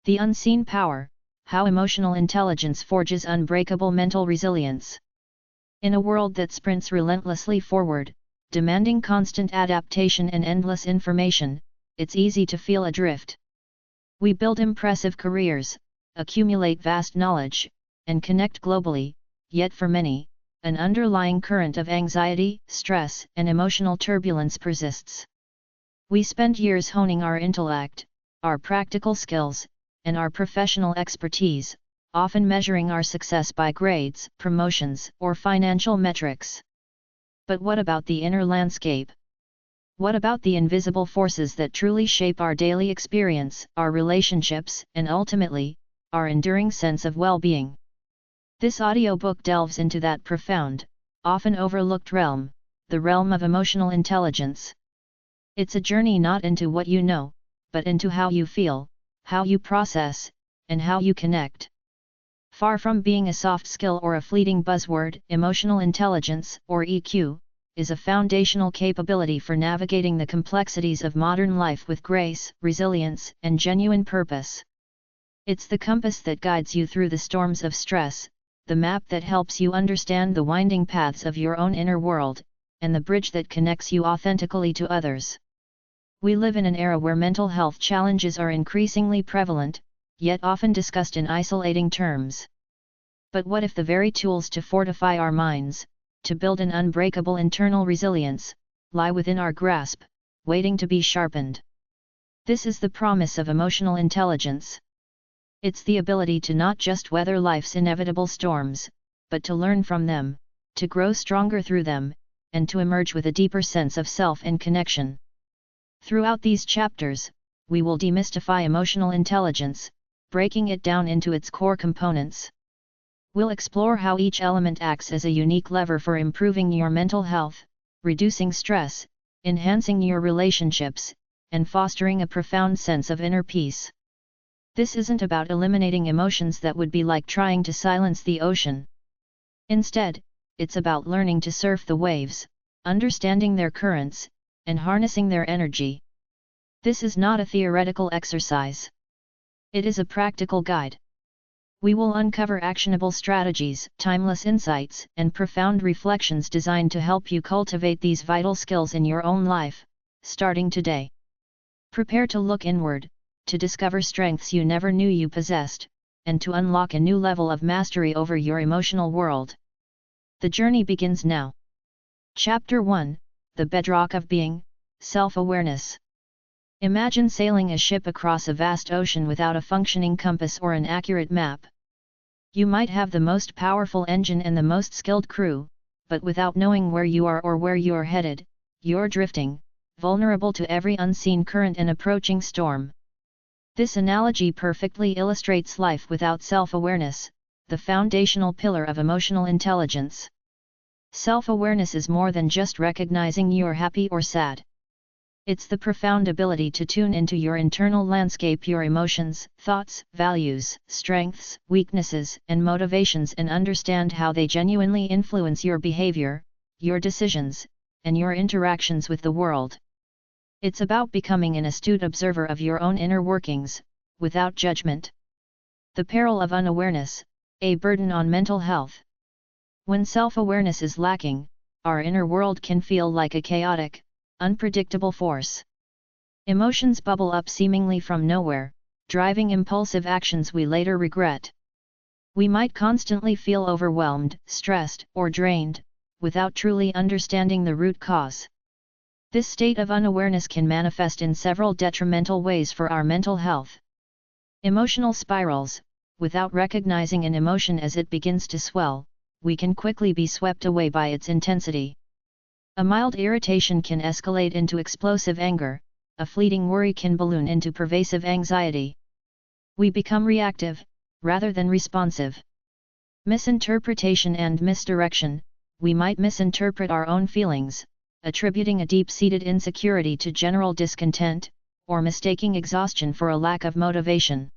The unseen power, how emotional intelligence forges unbreakable mental resilience. In a world that sprints relentlessly forward, demanding constant adaptation and endless information, it's easy to feel adrift. We build impressive careers, accumulate vast knowledge, and connect globally, yet for many, an underlying current of anxiety, stress, and emotional turbulence persists. We spend years honing our intellect, our practical skills, and our professional expertise, often measuring our success by grades, promotions, or financial metrics. But what about the inner landscape? What about the invisible forces that truly shape our daily experience, our relationships, and ultimately, our enduring sense of well-being? This audiobook delves into that profound, often overlooked realm, the realm of emotional intelligence. It's a journey not into what you know, but into how you feel, how you process, and how you connect. Far from being a soft skill or a fleeting buzzword, emotional intelligence, or EQ, is a foundational capability for navigating the complexities of modern life with grace, resilience, and genuine purpose. It's the compass that guides you through the storms of stress, the map that helps you understand the winding paths of your own inner world, and the bridge that connects you authentically to others. We live in an era where mental health challenges are increasingly prevalent, yet often discussed in isolating terms. But what if the very tools to fortify our minds, to build an unbreakable internal resilience, lie within our grasp, waiting to be sharpened? This is the promise of emotional intelligence. It's the ability to not just weather life's inevitable storms, but to learn from them, to grow stronger through them, and to emerge with a deeper sense of self and connection. Throughout these chapters, we will demystify emotional intelligence, breaking it down into its core components. We'll explore how each element acts as a unique lever for improving your mental health, reducing stress, enhancing your relationships, and fostering a profound sense of inner peace. This isn't about eliminating emotions that would be like trying to silence the ocean. Instead, it's about learning to surf the waves, understanding their currents, and harnessing their energy. This is not a theoretical exercise. It is a practical guide. We will uncover actionable strategies, timeless insights, and profound reflections designed to help you cultivate these vital skills in your own life, starting today. Prepare to look inward, to discover strengths you never knew you possessed, and to unlock a new level of mastery over your emotional world. The journey begins now. Chapter 1, The Bedrock of Being, Self-Awareness. Imagine sailing a ship across a vast ocean without a functioning compass or an accurate map. You might have the most powerful engine and the most skilled crew, but without knowing where you are or where you're headed, you're drifting, vulnerable to every unseen current and approaching storm. This analogy perfectly illustrates life without self-awareness, the foundational pillar of emotional intelligence. Self-awareness is more than just recognizing you're happy or sad. It's the profound ability to tune into your internal landscape, your emotions, thoughts, values, strengths, weaknesses, and motivations, and understand how they genuinely influence your behavior, your decisions, and your interactions with the world. It's about becoming an astute observer of your own inner workings, without judgment. The peril of unawareness, a burden on mental health. When self-awareness is lacking, our inner world can feel like a chaotic, unpredictable force. Emotions bubble up seemingly from nowhere, driving impulsive actions we later regret. We might constantly feel overwhelmed, stressed, or drained, without truly understanding the root cause. This state of unawareness can manifest in several detrimental ways for our mental health. Emotional spirals. Without recognizing an emotion as it begins to swell, we can quickly be swept away by its intensity. A mild irritation can escalate into explosive anger, a fleeting worry can balloon into pervasive anxiety. We become reactive, rather than responsive. Misinterpretation and misdirection. We might misinterpret our own feelings, attributing a deep-seated insecurity to general discontent, or mistaking exhaustion for a lack of motivation.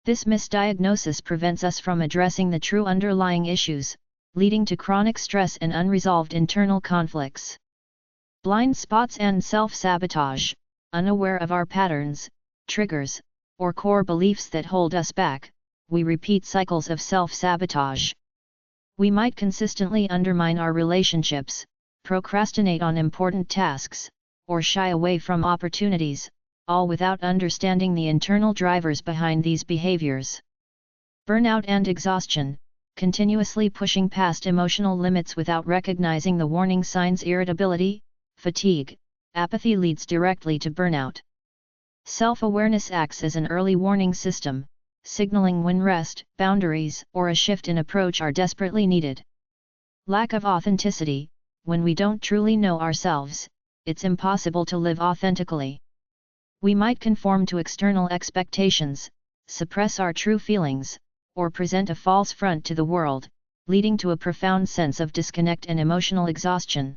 This misdiagnosis prevents us from addressing the true underlying issues, leading to chronic stress and unresolved internal conflicts. Blind spots and self-sabotage. Unaware of our patterns, triggers, or core beliefs that hold us back, we repeat cycles of self-sabotage. We might consistently undermine our relationships, procrastinate on important tasks, or shy away from opportunities, all without understanding the internal drivers behind these behaviors. Burnout and exhaustion, continuously pushing past emotional limits without recognizing the warning signs. Irritability, fatigue, apathy leads directly to burnout. Self-awareness acts as an early warning system, signaling when rest, boundaries, or a shift in approach are desperately needed. Lack of authenticity, when we don't truly know ourselves, it's impossible to live authentically. We might conform to external expectations, suppress our true feelings, or present a false front to the world, leading to a profound sense of disconnect and emotional exhaustion.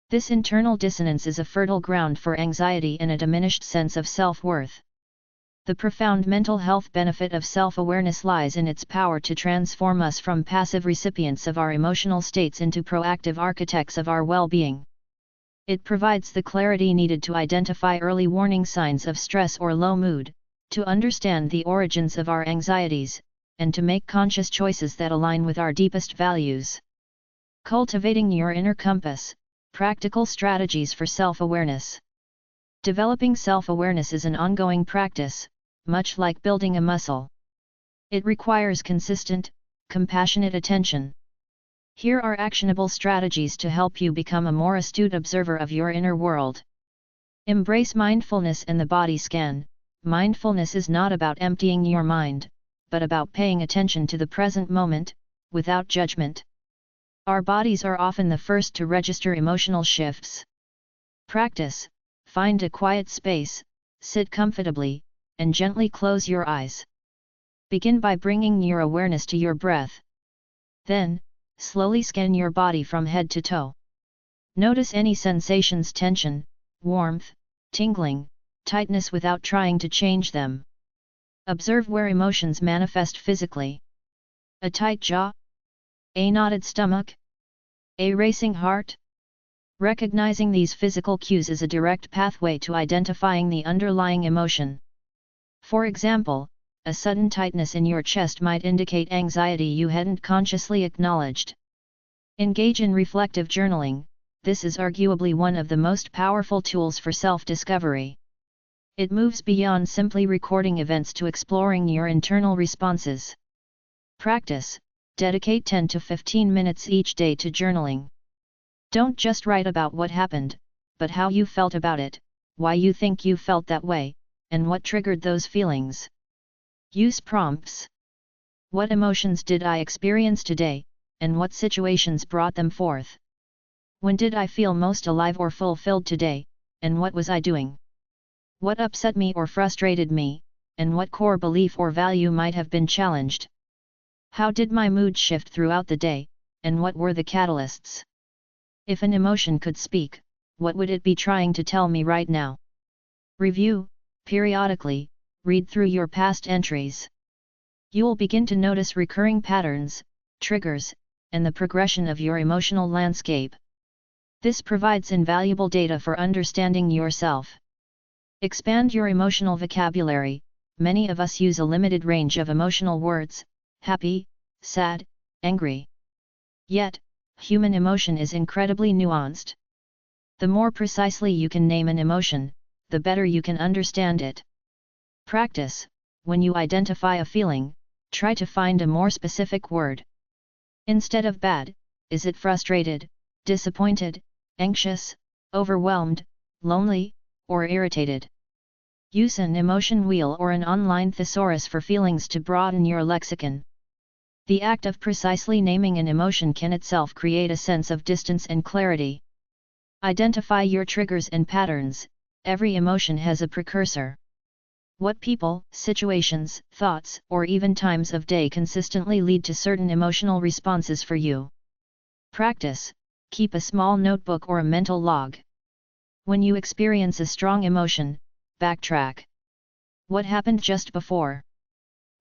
This internal dissonance is a fertile ground for anxiety and a diminished sense of self-worth. The profound mental health benefit of self-awareness lies in its power to transform us from passive recipients of our emotional states into proactive architects of our well-being. It provides the clarity needed to identify early warning signs of stress or low mood, to understand the origins of our anxieties, and to make conscious choices that align with our deepest values. Cultivating your inner compass, practical strategies for self-awareness. Developing self-awareness is an ongoing practice, much like building a muscle. It requires consistent, compassionate attention. Here are actionable strategies to help you become a more astute observer of your inner world. Embrace mindfulness and the body scan. Mindfulness is not about emptying your mind, but about paying attention to the present moment, without judgment. Our bodies are often the first to register emotional shifts. Practice. Find a quiet space, sit comfortably, and gently close your eyes. Begin by bringing your awareness to your breath. Then, slowly scan your body from head to toe. Notice any sensations: tension, warmth, tingling, tightness without trying to change them. Observe where emotions manifest physically. A tight jaw? A knotted stomach? A racing heart? Recognizing these physical cues is a direct pathway to identifying the underlying emotion. For example, a sudden tightness in your chest might indicate anxiety you hadn't consciously acknowledged. Engage in reflective journaling. This is arguably one of the most powerful tools for self-discovery. It moves beyond simply recording events to exploring your internal responses. Practice. Dedicate 10 to 15 minutes each day to journaling. Don't just write about what happened, but how you felt about it, why you think you felt that way, and what triggered those feelings. Use prompts. What emotions did I experience today, and what situations brought them forth? When did I feel most alive or fulfilled today, and what was I doing? What upset me or frustrated me, and what core belief or value might have been challenged? How did my mood shift throughout the day, and what were the catalysts? If an emotion could speak, what would it be trying to tell me right now? Review. Periodically, read through your past entries. You'll begin to notice recurring patterns, triggers, and the progression of your emotional landscape. This provides invaluable data for understanding yourself. Expand your emotional vocabulary. Many of us use a limited range of emotional words: happy, sad, angry. Yet, human emotion is incredibly nuanced. The more precisely you can name an emotion, the better you can understand it. Practice. When you identify a feeling, try to find a more specific word. Instead of bad, is it frustrated, disappointed, anxious, overwhelmed, lonely, or irritated? Use an emotion wheel or an online thesaurus for feelings to broaden your lexicon. The act of precisely naming an emotion can itself create a sense of distance and clarity. Identify your triggers and patterns. Every emotion has a precursor. What people, situations, thoughts, or even times of day consistently lead to certain emotional responses for you? Practice. Keep a small notebook or a mental log. When you experience a strong emotion, backtrack. What happened just before?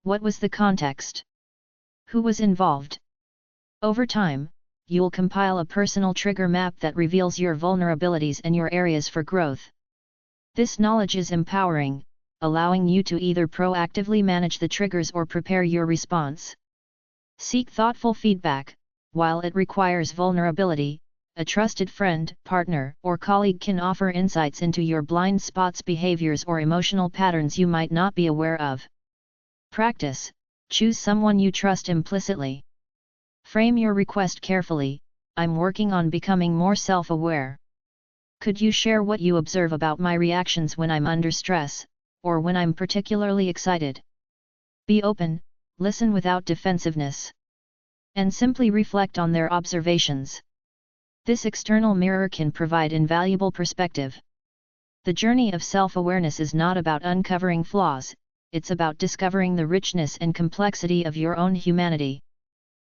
What was the context? Who was involved? Over time, you'll compile a personal trigger map that reveals your vulnerabilities and your areas for growth. This knowledge is empowering, allowing you to either proactively manage the triggers or prepare your response. Seek thoughtful feedback. While it requires vulnerability, a trusted friend, partner, or colleague can offer insights into your blind spots, behaviors, or emotional patterns you might not be aware of. Practice. Choose someone you trust implicitly. Frame your request carefully. I'm working on becoming more self-aware. Could you share what you observe about my reactions when I'm under stress, or when I'm particularly excited? Be open, listen without defensiveness, and simply reflect on their observations. This external mirror can provide invaluable perspective. The journey of self-awareness is not about uncovering flaws, it's about discovering the richness and complexity of your own humanity.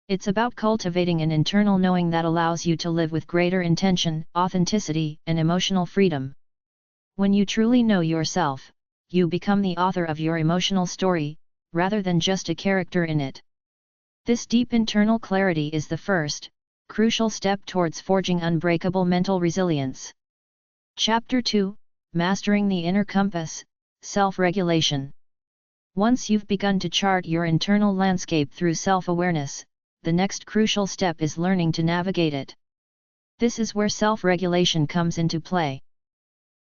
It's about cultivating an internal knowing that allows you to live with greater intention, authenticity, and emotional freedom. When you truly know yourself, you become the author of your emotional story, rather than just a character in it. This deep internal clarity is the first, crucial step towards forging unbreakable mental resilience. Chapter 2: Mastering the Inner Compass, Self-Regulation. Once you've begun to chart your internal landscape through self-awareness, the next crucial step is learning to navigate it. This is where self-regulation comes into play.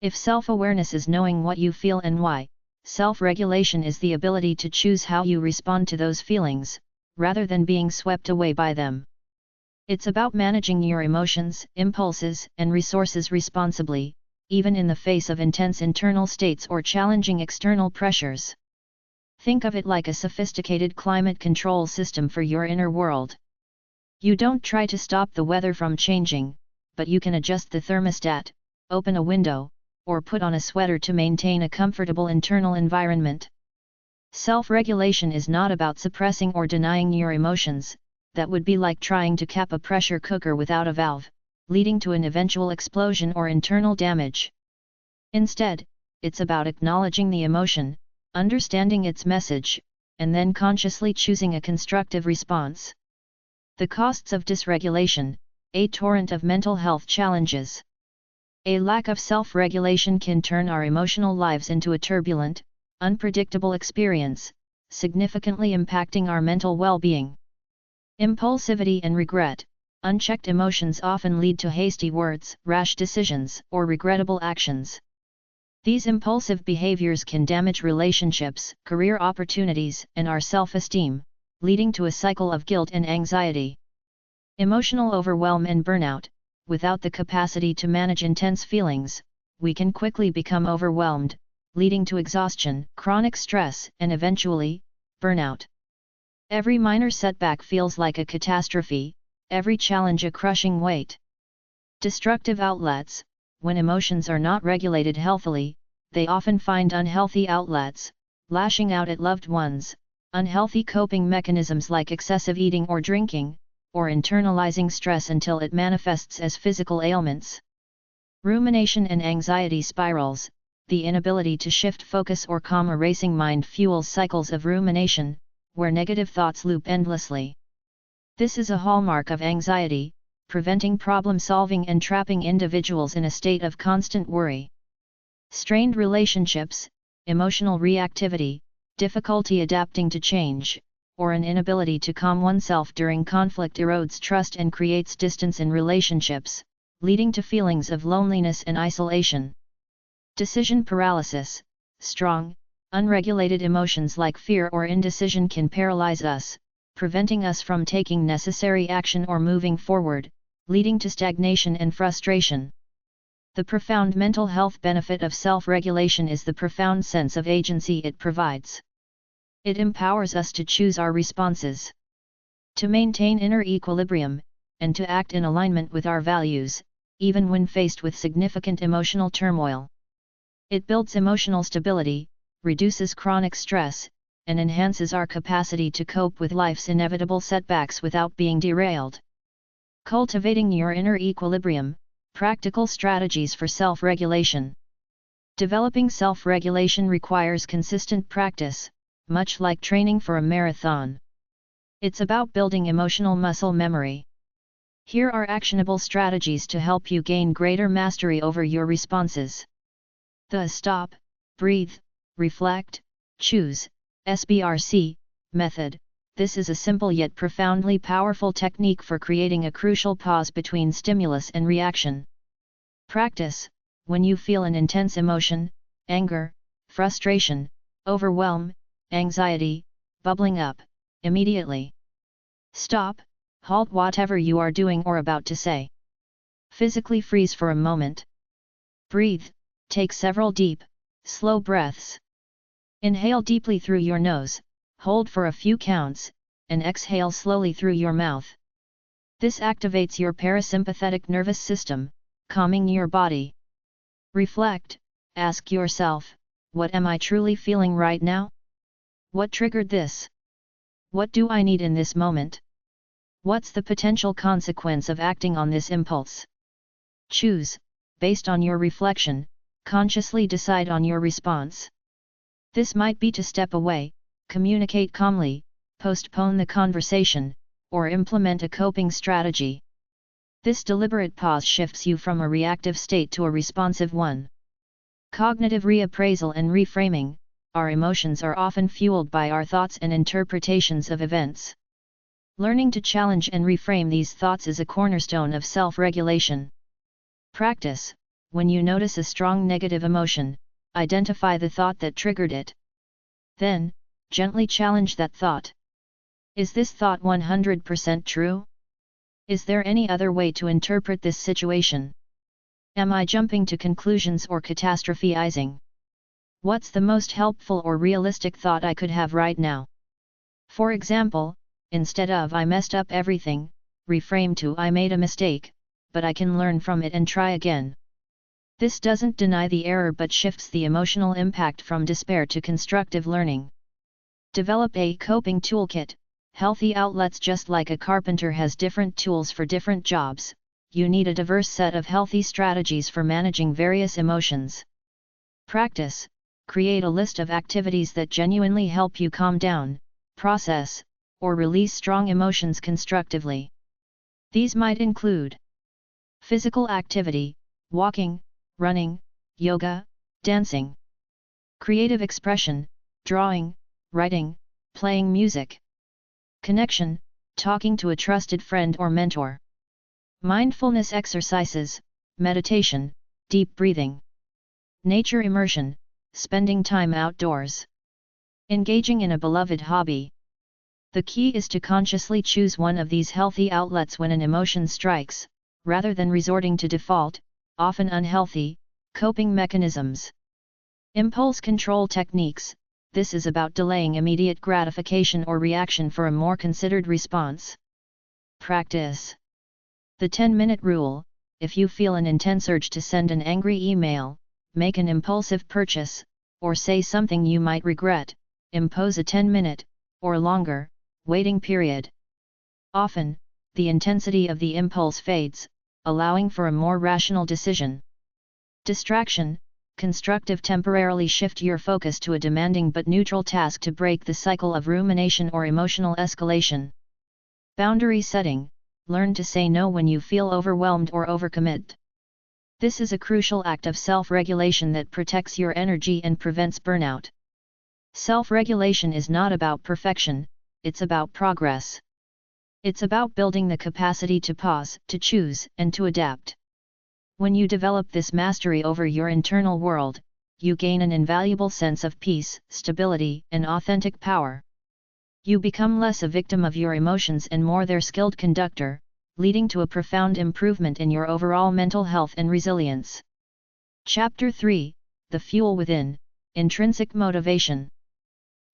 If self-awareness is knowing what you feel and why, self-regulation is the ability to choose how you respond to those feelings, rather than being swept away by them. It's about managing your emotions, impulses, and resources responsibly, even in the face of intense internal states or challenging external pressures. Think of it like a sophisticated climate control system for your inner world. You don't try to stop the weather from changing, but you can adjust the thermostat, open a window, or put on a sweater to maintain a comfortable internal environment. Self-regulation is not about suppressing or denying your emotions. That would be like trying to cap a pressure cooker without a valve, leading to an eventual explosion or internal damage. Instead, it's about acknowledging the emotion, understanding its message, and then consciously choosing a constructive response. The costs of dysregulation: a torrent of mental health challenges. A lack of self-regulation can turn our emotional lives into a turbulent, unpredictable experience, significantly impacting our mental well-being. Impulsivity and regret: unchecked emotions often lead to hasty words, rash decisions, or regrettable actions. These impulsive behaviors can damage relationships, career opportunities, and our self-esteem, leading to a cycle of guilt and anxiety. Emotional overwhelm and burnout: without the capacity to manage intense feelings, we can quickly become overwhelmed, leading to exhaustion, chronic stress, and eventually, burnout. Every minor setback feels like a catastrophe, every challenge a crushing weight. Destructive outlets: when emotions are not regulated healthily, they often find unhealthy outlets, lashing out at loved ones, unhealthy coping mechanisms like excessive eating or drinking, or internalizing stress until it manifests as physical ailments. Rumination and anxiety spirals: the inability to shift focus or calm a racing mind fuels cycles of rumination, where negative thoughts loop endlessly. This is a hallmark of anxiety, preventing problem-solving and trapping individuals in a state of constant worry. Strained relationships: emotional reactivity, difficulty adapting to change, or an inability to calm oneself during conflict erodes trust and creates distance in relationships, leading to feelings of loneliness and isolation. Decision paralysis: strong, unregulated emotions like fear or indecision can paralyze us, preventing us from taking necessary action or moving forward, leading to stagnation and frustration. The profound mental health benefit of self-regulation is the profound sense of agency it provides. It empowers us to choose our responses, to maintain inner equilibrium, and to act in alignment with our values, even when faced with significant emotional turmoil. It builds emotional stability, reduces chronic stress, and enhances our capacity to cope with life's inevitable setbacks without being derailed. Cultivating your inner equilibrium: practical strategies for self-regulation. Developing self-regulation requires consistent practice, much like training for a marathon. It's about building emotional muscle memory. Here are actionable strategies to help you gain greater mastery over your responses. The stop, breathe, reflect, choose, SBRC, method. This is a simple yet profoundly powerful technique for creating a crucial pause between stimulus and reaction. Practice: when you feel an intense emotion, anger, frustration, overwhelm, anxiety, bubbling up, immediately stop, halt whatever you are doing or about to say. Physically freeze for a moment. Breathe, take several deep, slow breaths. Inhale deeply through your nose, hold for a few counts, and exhale slowly through your mouth. This activates your parasympathetic nervous system, calming your body. Reflect, ask yourself, what am I truly feeling right now? What triggered this? What do I need in this moment? What's the potential consequence of acting on this impulse? Choose, based on your reflection, consciously decide on your response. This might be to step away, communicate calmly, postpone the conversation, or implement a coping strategy. This deliberate pause shifts you from a reactive state to a responsive one. Cognitive reappraisal and reframing: our emotions are often fueled by our thoughts and interpretations of events. Learning to challenge and reframe these thoughts is a cornerstone of self-regulation. Practice: when you notice a strong negative emotion, identify the thought that triggered it. Then, gently challenge that thought. Is this thought 100% true? Is there any other way to interpret this situation? Am I jumping to conclusions or catastrophizing? What's the most helpful or realistic thought I could have right now? For example, instead of "I messed up everything," reframe to "I made a mistake, but I can learn from it and try again." This doesn't deny the error but shifts the emotional impact from despair to constructive learning. Develop a coping toolkit. Healthy outlets: just like a carpenter has different tools for different jobs, you need a diverse set of healthy strategies for managing various emotions. Practice: create a list of activities that genuinely help you calm down, process, or release strong emotions constructively. These might include physical activity, walking, running, yoga, dancing. Creative expression, drawing, writing, playing music. Connection, talking to a trusted friend or mentor. Mindfulness exercises, meditation, deep breathing. Nature immersion, spending time outdoors. Engaging in a beloved hobby. The key is to consciously choose one of these healthy outlets when an emotion strikes, rather than resorting to default, often unhealthy, coping mechanisms. Impulse control techniques: this is about delaying immediate gratification or reaction for a more considered response. Practice the 10-minute rule: if you feel an intense urge to send an angry email, make an impulsive purchase, or say something you might regret, impose a 10-minute, or longer, waiting period. Often, the intensity of the impulse fades, allowing for a more rational decision. Distraction: constructive temporarily shift your focus to a demanding but neutral task to break the cycle of rumination or emotional escalation. Boundary setting: learn to say no when you feel overwhelmed or overcommit. This is a crucial act of self-regulation that protects your energy and prevents burnout. Self-regulation is not about perfection, it's about progress. It's about building the capacity to pause, to choose, and to adapt. When you develop this mastery over your internal world, you gain an invaluable sense of peace, stability, and authentic power. You become less a victim of your emotions and more their skilled conductor, leading to a profound improvement in your overall mental health and resilience. Chapter 3: The Fuel Within, Intrinsic Motivation.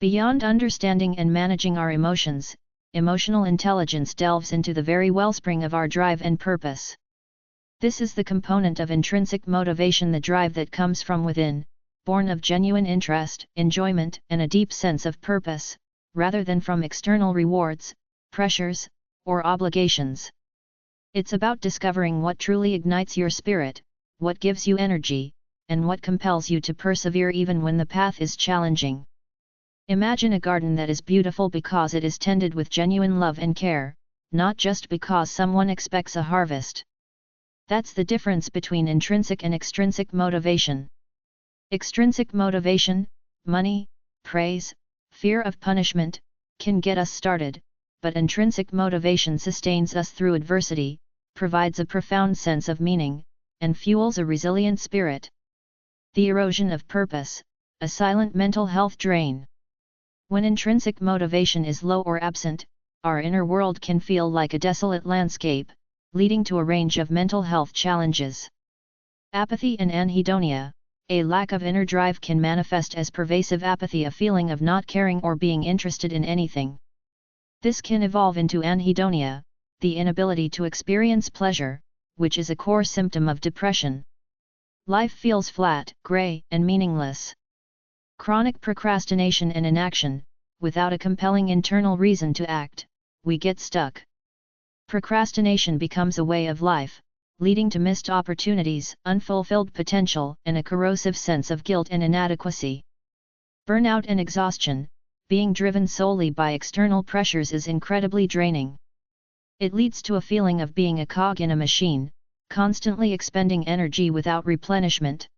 Beyond understanding and managing our emotions, emotional intelligence delves into the very wellspring of our drive and purpose. This is the component of intrinsic motivation, the drive that comes from within, born of genuine interest, enjoyment, and a deep sense of purpose, rather than from external rewards, pressures, or obligations. It's about discovering what truly ignites your spirit, what gives you energy, and what compels you to persevere even when the path is challenging. Imagine a garden that is beautiful because it is tended with genuine love and care, not just because someone expects a harvest. That's the difference between intrinsic and extrinsic motivation. Extrinsic motivation, money, praise, fear of punishment, can get us started, but intrinsic motivation sustains us through adversity, provides a profound sense of meaning, and fuels a resilient spirit. The erosion of purpose, a silent mental health drain. When intrinsic motivation is low or absent, our inner world can feel like a desolate landscape, leading to a range of mental health challenges. Apathy and anhedonia. A lack of inner drive can manifest as pervasive apathy, a feeling of not caring or being interested in anything. This can evolve into anhedonia, the inability to experience pleasure, which is a core symptom of depression. Life feels flat, gray, and meaningless. Chronic procrastination and inaction. Without a compelling internal reason to act, we get stuck. Procrastination becomes a way of life, leading to missed opportunities, unfulfilled potential, and a corrosive sense of guilt and inadequacy. Burnout and exhaustion. Being driven solely by external pressures is incredibly draining. It leads to a feeling of being a cog in a machine, constantly expending energy without replenishment.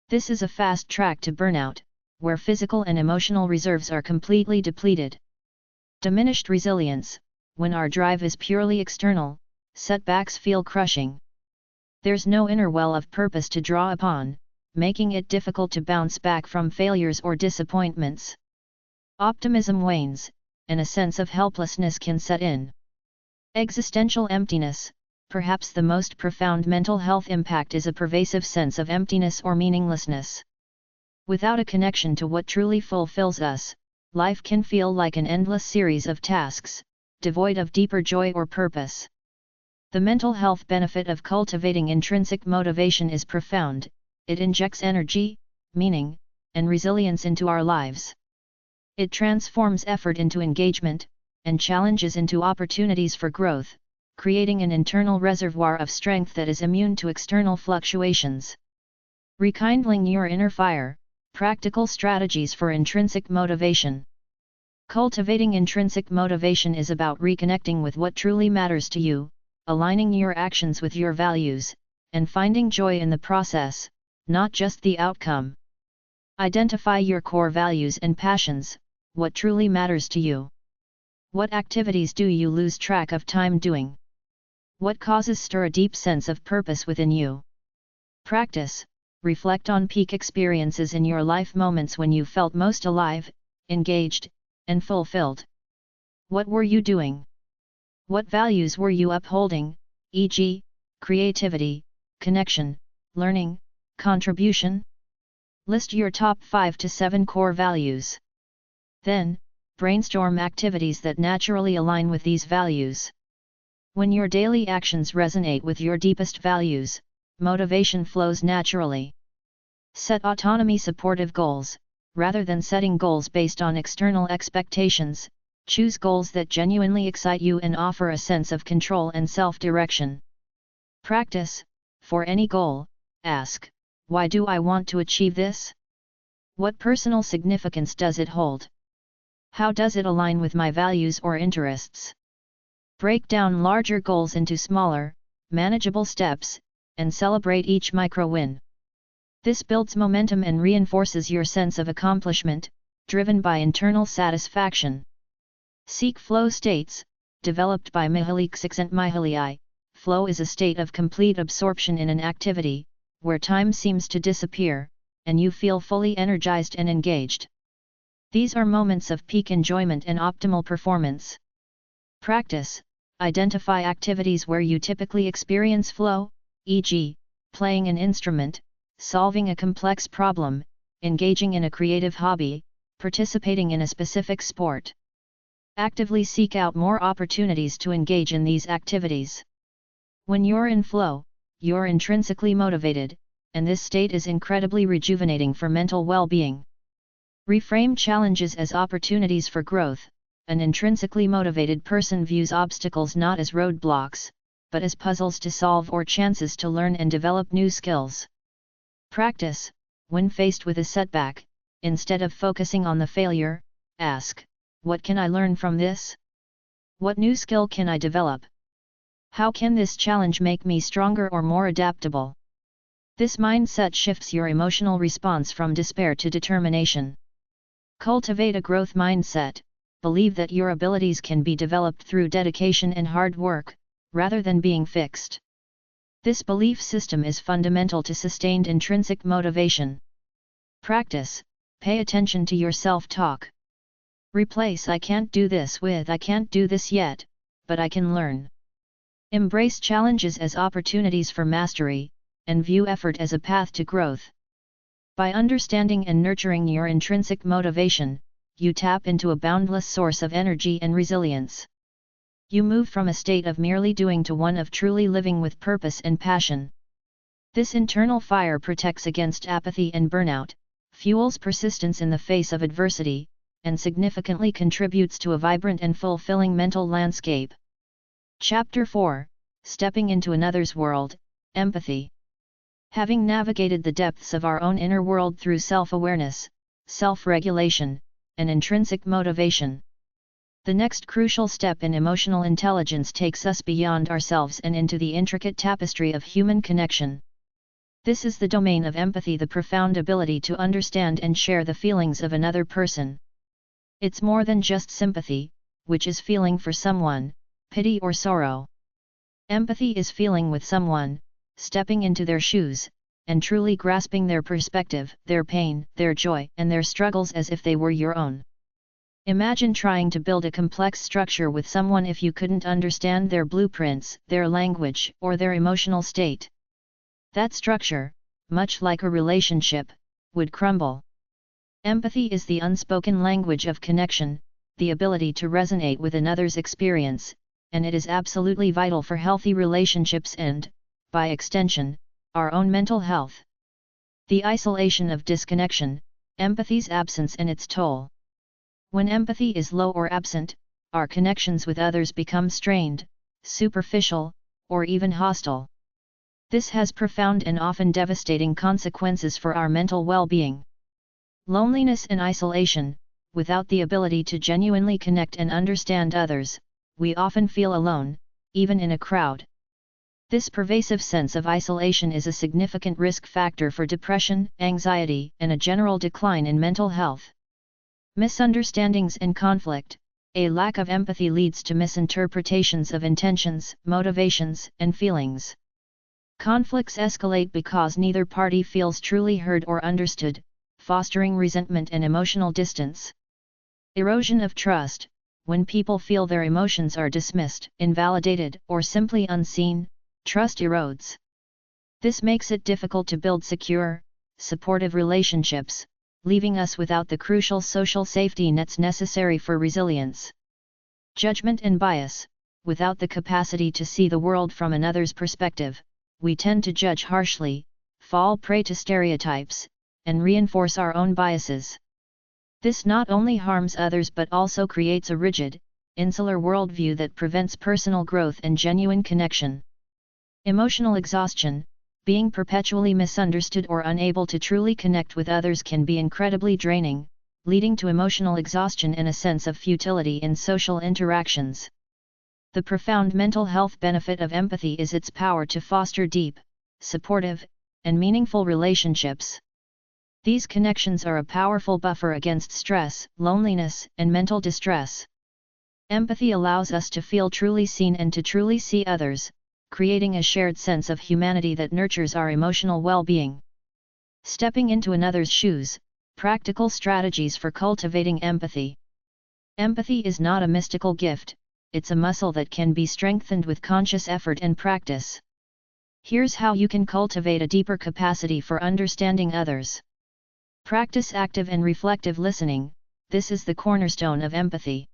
This is a fast track to burnout, where physical and emotional reserves are completely depleted. Diminished resilience. When our drive is purely external, setbacks feel crushing. There's no inner well of purpose to draw upon, making it difficult to bounce back from failures or disappointments. Optimism wanes, and a sense of helplessness can set in. Existential emptiness. Perhaps the most profound mental health impact is a pervasive sense of emptiness or meaninglessness. Without a connection to what truly fulfills us, life can feel like an endless series of tasks, devoid of deeper joy or purpose. The mental health benefit of cultivating intrinsic motivation is profound. It injects energy, meaning, and resilience into our lives. It transforms effort into engagement, and challenges into opportunities for growth, creating an internal reservoir of strength that is immune to external fluctuations. Rekindling your inner fire. Practical strategies for intrinsic motivation. Cultivating intrinsic motivation is about reconnecting with what truly matters to you, aligning your actions with your values, and finding joy in the process, not just the outcome. Identify your core values and passions, what truly matters to you. What activities do you lose track of time doing? What causes stir a deep sense of purpose within you? Practice. Reflect on peak experiences in your life, moments when you felt most alive, engaged, and fulfilled. What were you doing? What values were you upholding, e.g., creativity, connection, learning, contribution? List your top 5 to 7 core values. Then, brainstorm activities that naturally align with these values. When your daily actions resonate with your deepest values, motivation flows naturally. Set autonomy-supportive goals. Rather than setting goals based on external expectations, choose goals that genuinely excite you and offer a sense of control and self-direction. Practice. For any goal, ask, why do I want to achieve this? What personal significance does it hold? How does it align with my values or interests? Break down larger goals into smaller, manageable steps, and celebrate each micro-win. This builds momentum and reinforces your sense of accomplishment, driven by internal satisfaction. Seek flow states. Developed by Mihaly Csikszentmihalyi, flow is a state of complete absorption in an activity, where time seems to disappear, and you feel fully energized and engaged. These are moments of peak enjoyment and optimal performance. Practice. Identify activities where you typically experience flow, e.g., playing an instrument, solving a complex problem, engaging in a creative hobby, participating in a specific sport. Actively seek out more opportunities to engage in these activities. When you're in flow, you're intrinsically motivated, and this state is incredibly rejuvenating for mental well-being. Reframe challenges as opportunities for growth. An intrinsically motivated person views obstacles not as roadblocks, but as puzzles to solve or chances to learn and develop new skills. Practice. When faced with a setback, instead of focusing on the failure, ask, what can I learn from this? What new skill can I develop? How can this challenge make me stronger or more adaptable? This mindset shifts your emotional response from despair to determination. Cultivate a growth mindset. Believe that your abilities can be developed through dedication and hard work, rather than being fixed. This belief system is fundamental to sustained intrinsic motivation. Practice. Pay attention to your self-talk. Replace "I can't do this" with "I can't do this yet, but I can learn." Embrace challenges as opportunities for mastery, and view effort as a path to growth. By understanding and nurturing your intrinsic motivation, you tap into a boundless source of energy and resilience. You move from a state of merely doing to one of truly living with purpose and passion. This internal fire protects against apathy and burnout, fuels persistence in the face of adversity, and significantly contributes to a vibrant and fulfilling mental landscape. Chapter 4: Stepping into Another's World, Empathy. Having navigated the depths of our own inner world through self-awareness, self-regulation, and intrinsic motivation, the next crucial step in emotional intelligence takes us beyond ourselves and into the intricate tapestry of human connection. This is the domain of empathy, the profound ability to understand and share the feelings of another person. It's more than just sympathy, which is feeling for someone, pity or sorrow. Empathy is feeling with someone, stepping into their shoes, and truly grasping their perspective, their pain, their joy, and their struggles as if they were your own. Imagine trying to build a complex structure with someone if you couldn't understand their blueprints, their language, or their emotional state. That structure, much like a relationship, would crumble. Empathy is the unspoken language of connection, the ability to resonate with another's experience, and it is absolutely vital for healthy relationships and, by extension, our own mental health. The isolation of disconnection, empathy's absence and its toll. When empathy is low or absent, our connections with others become strained, superficial, or even hostile. This has profound and often devastating consequences for our mental well-being. Loneliness and isolation. Without the ability to genuinely connect and understand others, we often feel alone, even in a crowd. This pervasive sense of isolation is a significant risk factor for depression, anxiety, and a general decline in mental health. Misunderstandings and conflict. A lack of empathy leads to misinterpretations of intentions, motivations, and feelings. Conflicts escalate because neither party feels truly heard or understood, fostering resentment and emotional distance. Erosion of trust. When people feel their emotions are dismissed, invalidated, or simply unseen, trust erodes. This makes it difficult to build secure, supportive relationships, leaving us without the crucial social safety nets necessary for resilience. Judgment and bias. Without the capacity to see the world from another's perspective, we tend to judge harshly, fall prey to stereotypes, and reinforce our own biases. This not only harms others but also creates a rigid, insular worldview that prevents personal growth and genuine connection. Emotional exhaustion. Being perpetually misunderstood or unable to truly connect with others can be incredibly draining, leading to emotional exhaustion and a sense of futility in social interactions. The profound mental health benefit of empathy is its power to foster deep, supportive, and meaningful relationships. These connections are a powerful buffer against stress, loneliness, and mental distress. Empathy allows us to feel truly seen and to truly see others, creating a shared sense of humanity that nurtures our emotional well-being. Stepping into another's shoes. Practical strategies for cultivating empathy. Empathy is not a mystical gift, it's a muscle that can be strengthened with conscious effort and practice. Here's how you can cultivate a deeper capacity for understanding others. Practice active and reflective listening. This is the cornerstone of empathy.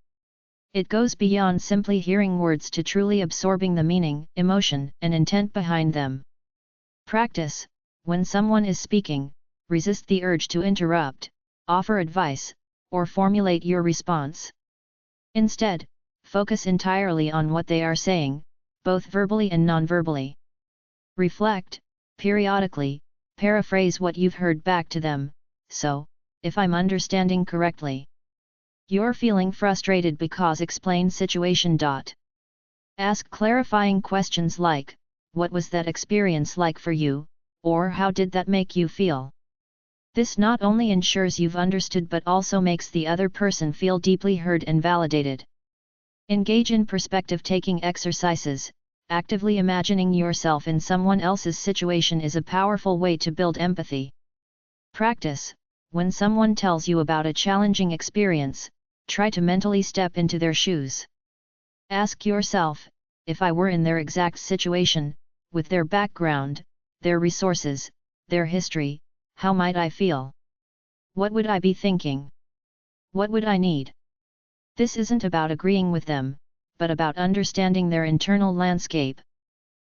It goes beyond simply hearing words to truly absorbing the meaning, emotion, and intent behind them. Practice. When someone is speaking, resist the urge to interrupt, offer advice, or formulate your response. Instead, focus entirely on what they are saying, both verbally and non-verbally. Reflect, periodically, paraphrase what you've heard back to them. So, if I'm understanding correctly, you're feeling frustrated because explain situation. Ask clarifying questions like, what was that experience like for you, or how did that make you feel? This not only ensures you've understood but also makes the other person feel deeply heard and validated. Engage in perspective-taking exercises. Actively imagining yourself in someone else's situation is a powerful way to build empathy. Practice. When someone tells you about a challenging experience, try to mentally step into their shoes. Ask yourself, if I were in their exact situation, with their background, their resources, their history, how might I feel? What would I be thinking? What would I need? This isn't about agreeing with them, but about understanding their internal landscape.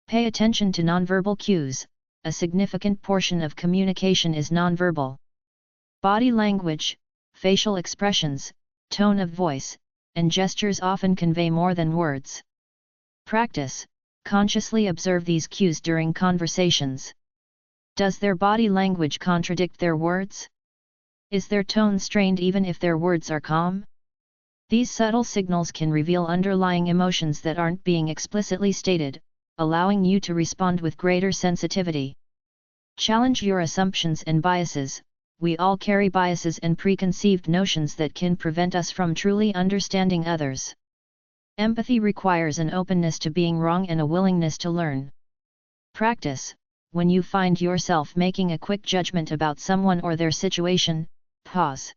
Pay attention to nonverbal cues. A significant portion of communication is nonverbal. Body language, facial expressions, tone of voice, and gestures often convey more than words. Practice. Consciously observe these cues during conversations. Does their body language contradict their words? Is their tone strained even if their words are calm? These subtle signals can reveal underlying emotions that aren't being explicitly stated, allowing you to respond with greater sensitivity. Challenge your assumptions and biases. We all carry biases and preconceived notions that can prevent us from truly understanding others. Empathy requires an openness to being wrong and a willingness to learn. Practice. When you find yourself making a quick judgment about someone or their situation, pause.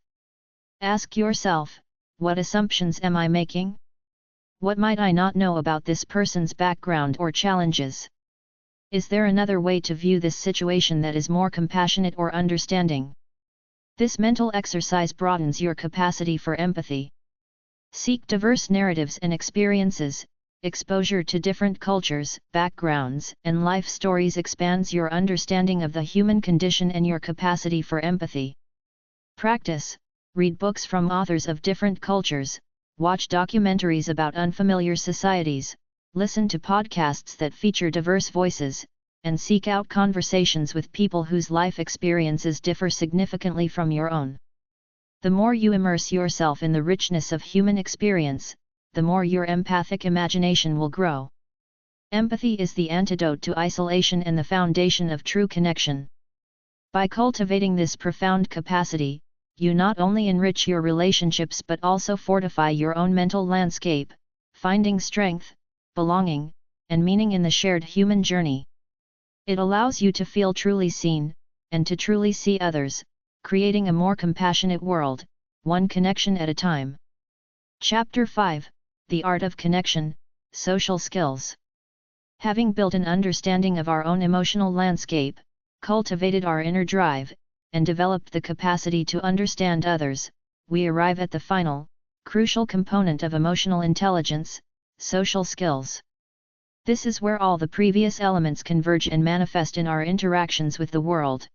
Ask yourself, what assumptions am I making? What might I not know about this person's background or challenges? Is there another way to view this situation that is more compassionate or understanding? This mental exercise broadens your capacity for empathy. Seek diverse narratives and experiences. Exposure to different cultures, backgrounds, and life stories expands your understanding of the human condition and your capacity for empathy. Practice. Read books from authors of different cultures, watch documentaries about unfamiliar societies, listen to podcasts that feature diverse voices, and seek out conversations with people whose life experiences differ significantly from your own. The more you immerse yourself in the richness of human experience, the more your empathic imagination will grow. Empathy is the antidote to isolation and the foundation of true connection. By cultivating this profound capacity, you not only enrich your relationships but also fortify your own mental landscape, finding strength, belonging, and meaning in the shared human journey. It allows you to feel truly seen, and to truly see others, creating a more compassionate world, one connection at a time. Chapter 5: The Art of Connection, Social Skills. Having built an understanding of our own emotional landscape, cultivated our inner drive, and developed the capacity to understand others, we arrive at the final, crucial component of emotional intelligence, social skills. This is where all the previous elements converge and manifest in our interactions with the world.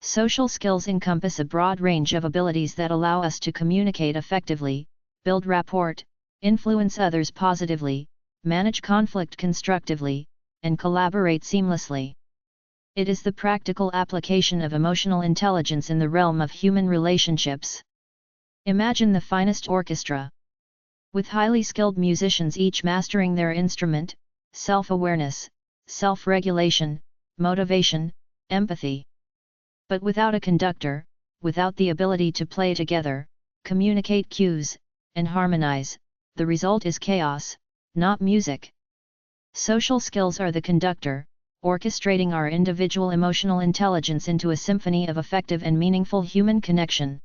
Social skills encompass a broad range of abilities that allow us to communicate effectively, build rapport, influence others positively, manage conflict constructively, and collaborate seamlessly. It is the practical application of emotional intelligence in the realm of human relationships. Imagine the finest orchestra. With highly skilled musicians each mastering their instrument, self-awareness, self-regulation, motivation, empathy. But without a conductor, without the ability to play together, communicate cues, and harmonize, the result is chaos, not music. Social skills are the conductor, orchestrating our individual emotional intelligence into a symphony of effective and meaningful human connection.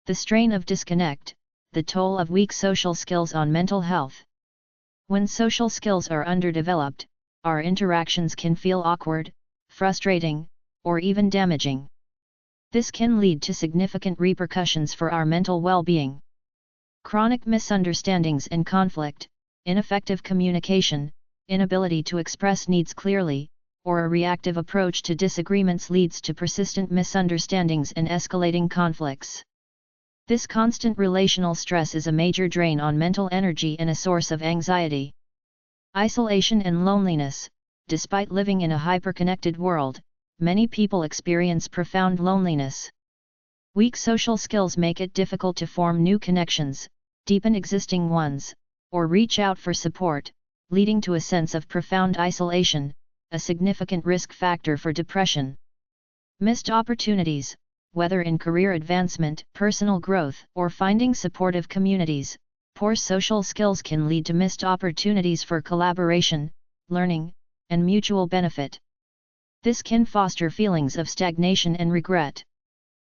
The strain of disconnect, the toll of weak social skills on mental health. When social skills are underdeveloped, our interactions can feel awkward, frustrating, or even damaging. This can lead to significant repercussions for our mental well-being. Chronic misunderstandings and conflict, ineffective communication, inability to express needs clearly, or a reactive approach to disagreements leads to persistent misunderstandings and escalating conflicts. This constant relational stress is a major drain on mental energy and a source of anxiety. Isolation and loneliness. Despite living in a hyper-connected world, many people experience profound loneliness. Weak social skills make it difficult to form new connections, deepen existing ones, or reach out for support, leading to a sense of profound isolation, a significant risk factor for depression. Missed opportunities. whether in career advancement, personal growth, or finding supportive communities. Poor social skills can lead to missed opportunities for collaboration, learning, and mutual benefit. This can foster feelings of stagnation and regret.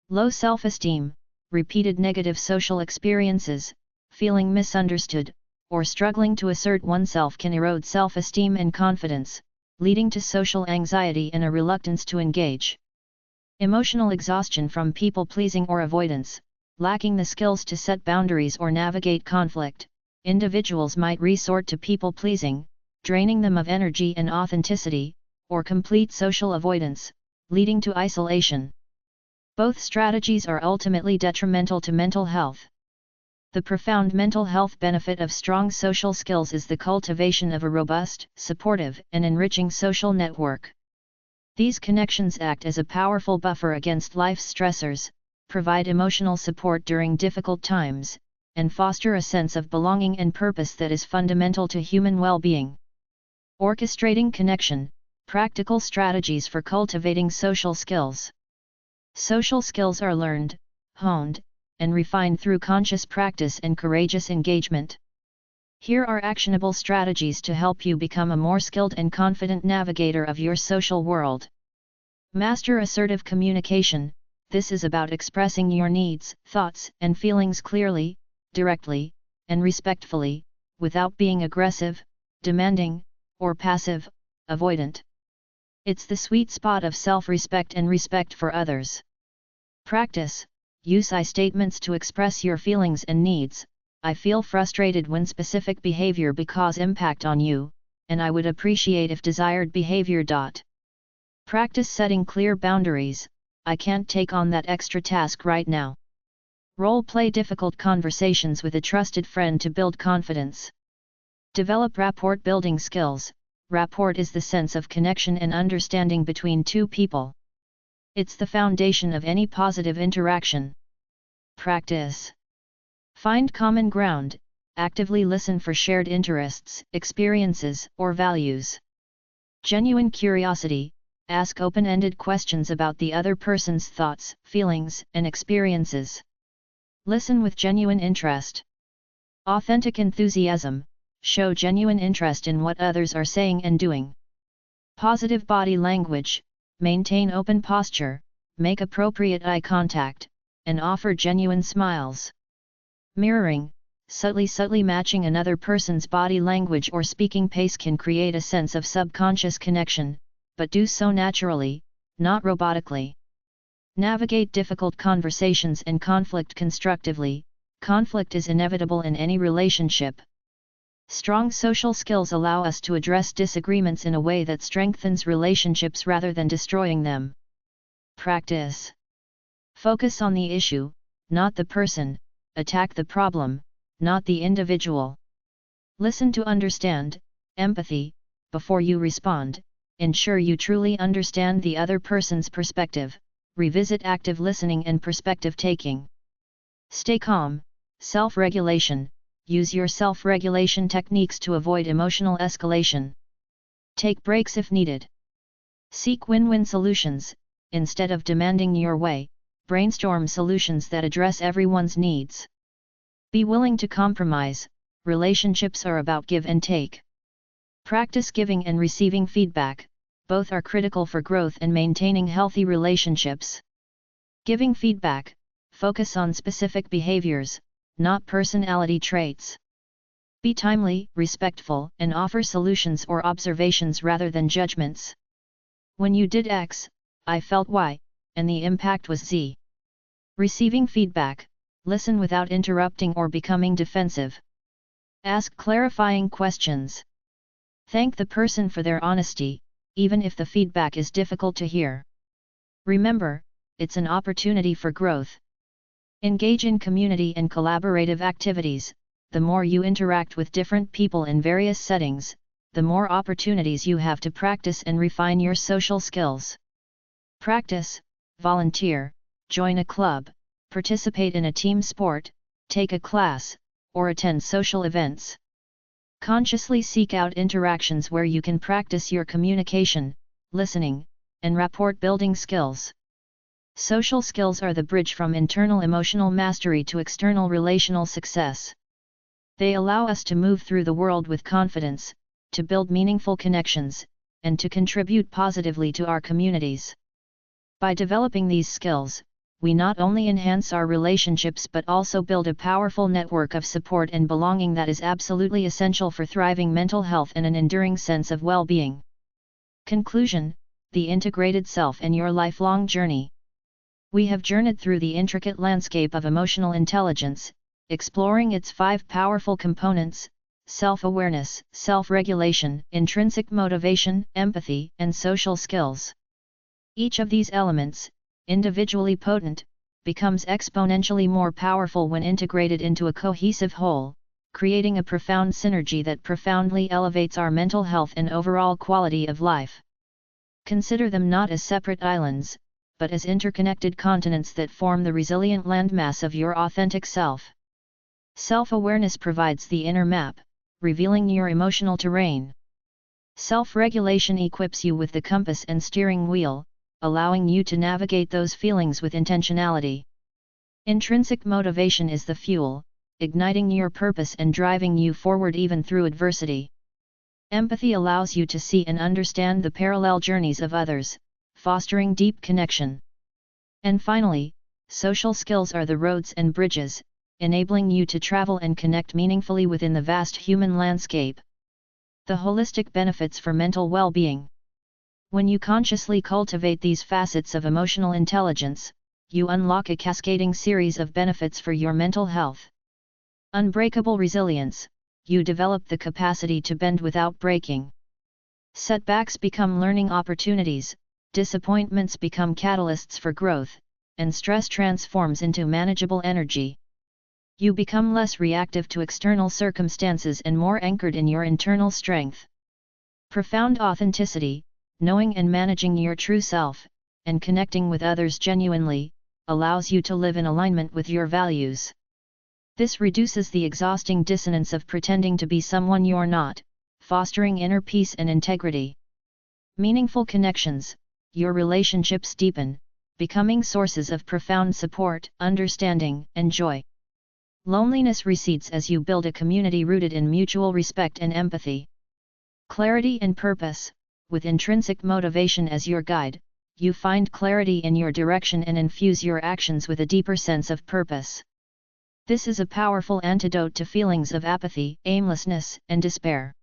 Low self-esteem, repeated negative social experiences, feeling misunderstood, or struggling to assert oneself can erode self-esteem and confidence, leading to social anxiety and a reluctance to engage. Emotional exhaustion from people-pleasing or avoidance, lacking the skills to set boundaries or navigate conflict, individuals might resort to people-pleasing, draining them of energy and authenticity, or complete social avoidance, leading to isolation. Both strategies are ultimately detrimental to mental health. The profound mental health benefit of strong social skills is the cultivation of a robust, supportive, and enriching social network. These connections act as a powerful buffer against life's stressors, provide emotional support during difficult times, and foster a sense of belonging and purpose that is fundamental to human well-being. Orchestrating connection, practical strategies for cultivating social skills. Social skills are learned, honed, and refined through conscious practice and courageous engagement. Here are actionable strategies to help you become a more skilled and confident navigator of your social world. Master assertive communication. This is about expressing your needs, thoughts, and feelings clearly, directly, and respectfully, without being aggressive, demanding, or passive, avoidant. It's the sweet spot of self-respect and respect for others. Practice. Use I statements to express your feelings and needs. I feel frustrated when specific behavior cause impact on you, and I would appreciate if desired behavior. Practice setting clear boundaries. I can't take on that extra task right now. Role-play difficult conversations with a trusted friend to build confidence. Develop rapport-building skills. Rapport is the sense of connection and understanding between two people. It's the foundation of any positive interaction. Practice. Find common ground. Actively listen for shared interests, experiences, or values. Genuine curiosity. Ask open-ended questions about the other person's thoughts, feelings, and experiences. Listen with genuine interest. Authentic enthusiasm. Show genuine interest in what others are saying and doing. Positive body language. Maintain open posture, make appropriate eye contact, and offer genuine smiles. Mirroring. Subtly matching another person's body language or speaking pace can create a sense of subconscious connection, but do so naturally, not robotically. Navigate difficult conversations and conflict constructively. Conflict is inevitable in any relationship. Strong social skills allow us to address disagreements in a way that strengthens relationships rather than destroying them. Practice. Focus on the issue, not the person. Attack the problem, not the individual. Listen to understand, empathy, before you respond. Ensure you truly understand the other person's perspective. Revisit active listening and perspective taking. Stay calm, self-regulation. Use your self-regulation techniques to avoid emotional escalation. Take breaks if needed. Seek win-win solutions. Instead of demanding your way, brainstorm solutions that address everyone's needs. Be willing to compromise. Relationships are about give and take. Practice giving and receiving feedback. Both are critical for growth and maintaining healthy relationships. Giving feedback. Focus on specific behaviors, not personality traits. Be timely, respectful, and offer solutions or observations rather than judgments. When you did X, I felt Y, and the impact was Z. Receiving feedback. Listen without interrupting or becoming defensive. Ask clarifying questions. Thank the person for their honesty, even if the feedback is difficult to hear. Remember, it's an opportunity for growth. Engage in community and collaborative activities. The more you interact with different people in various settings, the more opportunities you have to practice and refine your social skills. Practice, volunteer, join a club, participate in a team sport, take a class, or attend social events. Consciously seek out interactions where you can practice your communication, listening, and rapport building skills. Social skills are the bridge from internal emotional mastery to external relational success. They allow us to move through the world with confidence, to build meaningful connections, and to contribute positively to our communities. By developing these skills, we not only enhance our relationships but also build a powerful network of support and belonging that is absolutely essential for thriving mental health and an enduring sense of well-being. Conclusion: the integrated self and your lifelong journey. We have journeyed through the intricate landscape of emotional intelligence, exploring its 5 powerful components: self-awareness, self-regulation, intrinsic motivation, empathy, and social skills. Each of these elements, individually potent, becomes exponentially more powerful when integrated into a cohesive whole, creating a profound synergy that profoundly elevates our mental health and overall quality of life. Consider them not as separate islands, but as interconnected continents that form the resilient landmass of your authentic self. Self-awareness provides the inner map, revealing your emotional terrain. Self-regulation equips you with the compass and steering wheel, allowing you to navigate those feelings with intentionality. Intrinsic motivation is the fuel, igniting your purpose and driving you forward even through adversity. Empathy allows you to see and understand the parallel journeys of others, fostering deep connection. And finally, social skills are the roads and bridges, enabling you to travel and connect meaningfully within the vast human landscape. The holistic benefits for mental well-being. When you consciously cultivate these facets of emotional intelligence, you unlock a cascading series of benefits for your mental health. Unbreakable resilience: you develop the capacity to bend without breaking. Setbacks become learning opportunities, disappointments become catalysts for growth, and stress transforms into manageable energy. You become less reactive to external circumstances and more anchored in your internal strength. Profound authenticity: knowing and managing your true self, and connecting with others genuinely, allows you to live in alignment with your values. This reduces the exhausting dissonance of pretending to be someone you're not, fostering inner peace and integrity. Meaningful connections: your relationships deepen, becoming sources of profound support, understanding, and joy. Loneliness recedes as you build a community rooted in mutual respect and empathy. Clarity and purpose: with intrinsic motivation as your guide, you find clarity in your direction and infuse your actions with a deeper sense of purpose. This is a powerful antidote to feelings of apathy, aimlessness, and despair.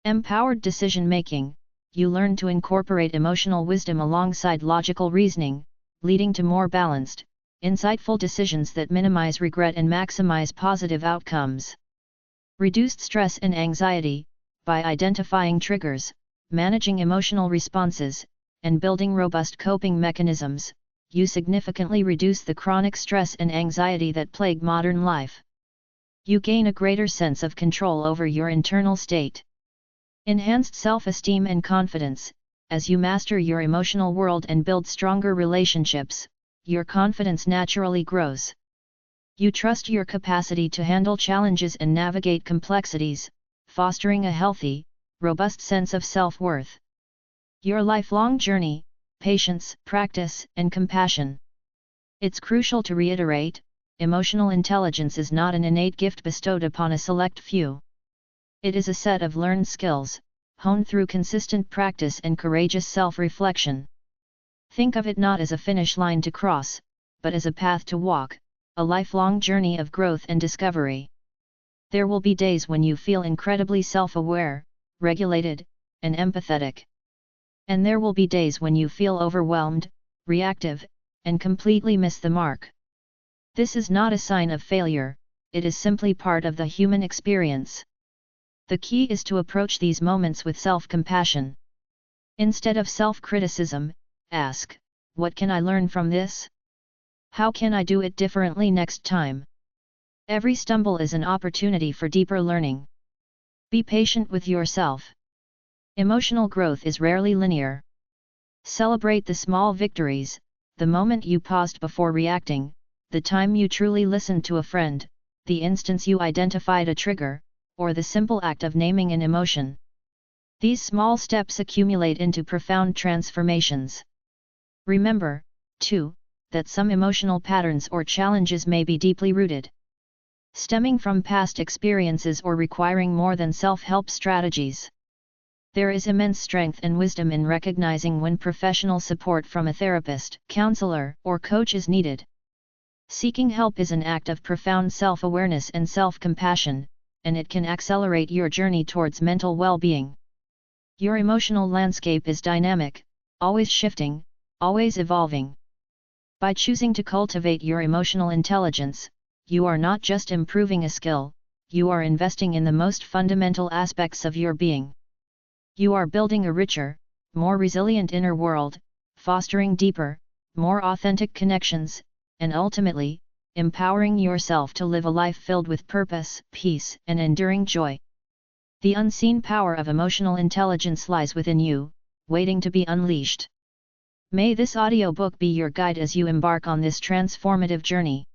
Empowered decision-making: you learn to incorporate emotional wisdom alongside logical reasoning, leading to more balanced, insightful decisions that minimize regret and maximize positive outcomes. Reduced stress and anxiety: by identifying triggers, managing emotional responses, and building robust coping mechanisms, you significantly reduce the chronic stress and anxiety that plague modern life. You gain a greater sense of control over your internal state. Enhanced self-esteem and confidence: as you master your emotional world and build stronger relationships, your confidence naturally grows. You trust your capacity to handle challenges and navigate complexities, fostering a healthy, robust sense of self-worth. Your lifelong journey: patience, practice, and compassion. It's crucial to reiterate, emotional intelligence is not an innate gift bestowed upon a select few. It is a set of learned skills, honed through consistent practice and courageous self-reflection. Think of it not as a finish line to cross, but as a path to walk, a lifelong journey of growth and discovery. There will be days when you feel incredibly self-aware, regulated, and empathetic. And there will be days when you feel overwhelmed, reactive, and completely miss the mark. This is not a sign of failure, it is simply part of the human experience. The key is to approach these moments with self-compassion. Instead of self-criticism, ask, what can I learn from this? How can I do it differently next time? Every stumble is an opportunity for deeper learning. Be patient with yourself. Emotional growth is rarely linear. Celebrate the small victories, the moment you paused before reacting, the time you truly listened to a friend, the instance you identified a trigger, or the simple act of naming an emotion. These small steps accumulate into profound transformations. Remember, too, that some emotional patterns or challenges may be deeply rooted, stemming from past experiences or requiring more than self-help strategies. There is immense strength and wisdom in recognizing when professional support from a therapist, counselor, or coach is needed. Seeking help is an act of profound self-awareness and self-compassion, and it can accelerate your journey towards mental well-being. Your emotional landscape is dynamic, always shifting, always evolving. By choosing to cultivate your emotional intelligence, you are not just improving a skill, you are investing in the most fundamental aspects of your being. You are building a richer, more resilient inner world, fostering deeper, more authentic connections, and ultimately, empowering yourself to live a life filled with purpose, peace, and enduring joy. The unseen power of emotional intelligence lies within you, waiting to be unleashed. May this audiobook be your guide as you embark on this transformative journey.